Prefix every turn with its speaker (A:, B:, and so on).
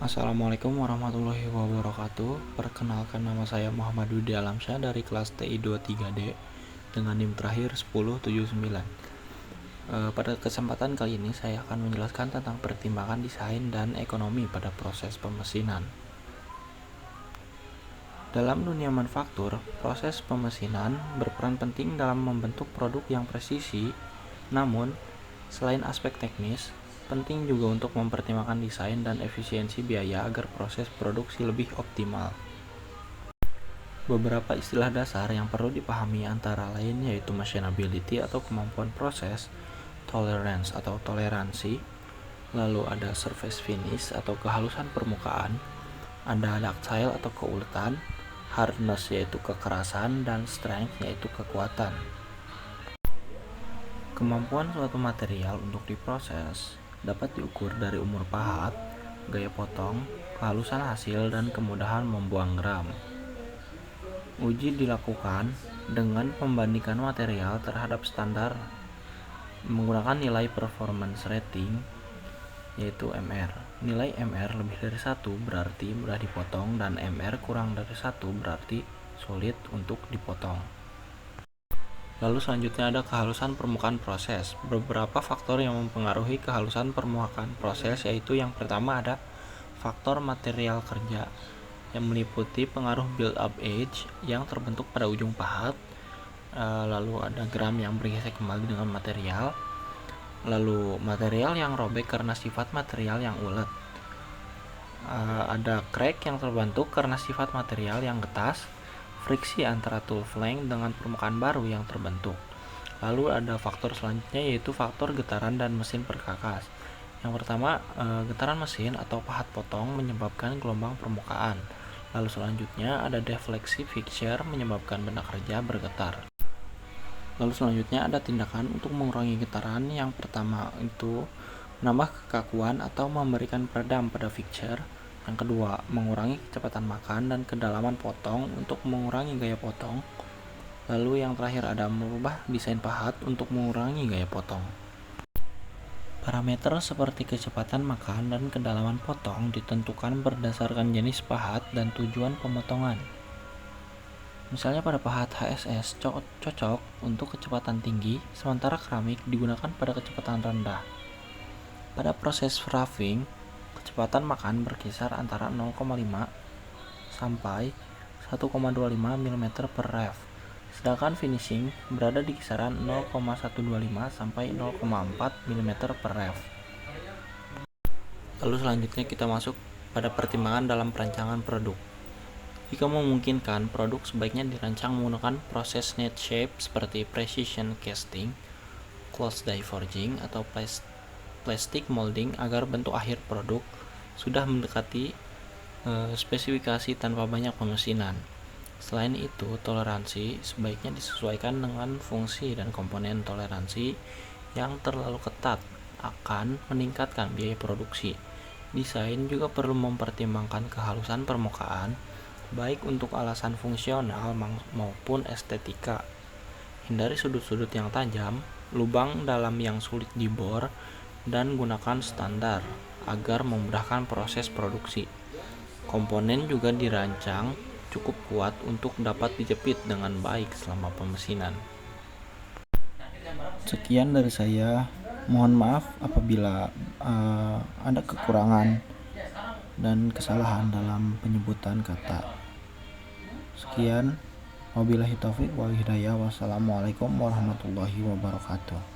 A: Assalamualaikum warahmatullahi wabarakatuh. Perkenalkan, nama saya Muhammad Dudi Alamsyah dari kelas TI 23D dengan NIM terakhir 1079. Pada kesempatan kali ini saya akan menjelaskan tentang pertimbangan desain dan ekonomi pada proses pemesinan. Dalam dunia manufaktur, proses pemesinan berperan penting dalam membentuk produk yang presisi. Namun, selain aspek teknis, penting juga untuk mempertimbangkan desain dan efisiensi biaya agar proses produksi lebih optimal. Beberapa istilah dasar yang perlu dipahami antara lain yaitu machinability atau kemampuan proses, tolerance atau toleransi, lalu ada surface finish atau kehalusan permukaan, ada ductile atau keuletan, hardness yaitu kekerasan, dan strength yaitu kekuatan. Kemampuan suatu material untuk diproses dapat diukur dari umur pahat, gaya potong, kehalusan hasil, dan kemudahan membuang gram. Uji dilakukan dengan membandingkan material terhadap standar menggunakan nilai performance rating yaitu MR. Nilai MR lebih dari 1 berarti mudah dipotong dan MR kurang dari 1 berarti sulit untuk dipotong. Lalu selanjutnya ada kehalusan permukaan proses. Beberapa faktor yang mempengaruhi kehalusan permukaan proses yaitu yang pertama ada faktor material kerja yang meliputi pengaruh build up edge yang terbentuk pada ujung pahat, lalu ada gram yang bergeser kembali dengan material, lalu material yang robek karena sifat material yang ulet, ada crack yang terbentuk karena sifat material yang getas, friksi antara tool flank dengan permukaan baru yang terbentuk. Lalu ada faktor selanjutnya yaitu faktor getaran dan mesin perkakas. Yang pertama, getaran mesin atau pahat potong menyebabkan gelombang permukaan. Lalu selanjutnya ada defleksi fixture menyebabkan benda kerja bergetar. Lalu selanjutnya ada tindakan untuk mengurangi getaran. Yang pertama itu menambah kekakuan atau memberikan peredam pada fixture. Yang kedua, mengurangi kecepatan makan dan kedalaman potong untuk mengurangi gaya potong. Lalu yang terakhir ada merubah desain pahat untuk mengurangi gaya potong. Parameter seperti kecepatan makan dan kedalaman potong ditentukan berdasarkan jenis pahat dan tujuan pemotongan. Misalnya pada pahat HSS cocok untuk kecepatan tinggi, sementara keramik digunakan pada kecepatan rendah. Pada proses roughing, kecepatan makan berkisar antara 0,5 sampai 1,25 mm per rev. Sedangkan finishing berada di kisaran 0,125 sampai 0,4 mm per rev. Lalu selanjutnya kita masuk pada pertimbangan dalam perancangan produk. Jika memungkinkan, produk sebaiknya dirancang menggunakan proses net shape seperti precision casting, close die forging, atau plastic molding agar bentuk akhir produk sudah mendekati spesifikasi tanpa banyak pemesinan. Selain itu, toleransi sebaiknya disesuaikan dengan fungsi dan komponen toleransi yang terlalu ketat akan meningkatkan biaya produksi. Desain juga perlu mempertimbangkan kehalusan permukaan, baik untuk alasan fungsional maupun estetika. Hindari sudut-sudut yang tajam, lubang dalam yang sulit dibor, dan gunakan standar agar memudahkan proses produksi. Komponen juga dirancang cukup kuat untuk dapat dijepit dengan baik selama pemesinan. Sekian dari saya. Mohon maaf apabila ada kekurangan dan kesalahan dalam penyebutan kata. Sekian, wabillahi taufik wal hidayah. Wassalamualaikum warahmatullahi wabarakatuh.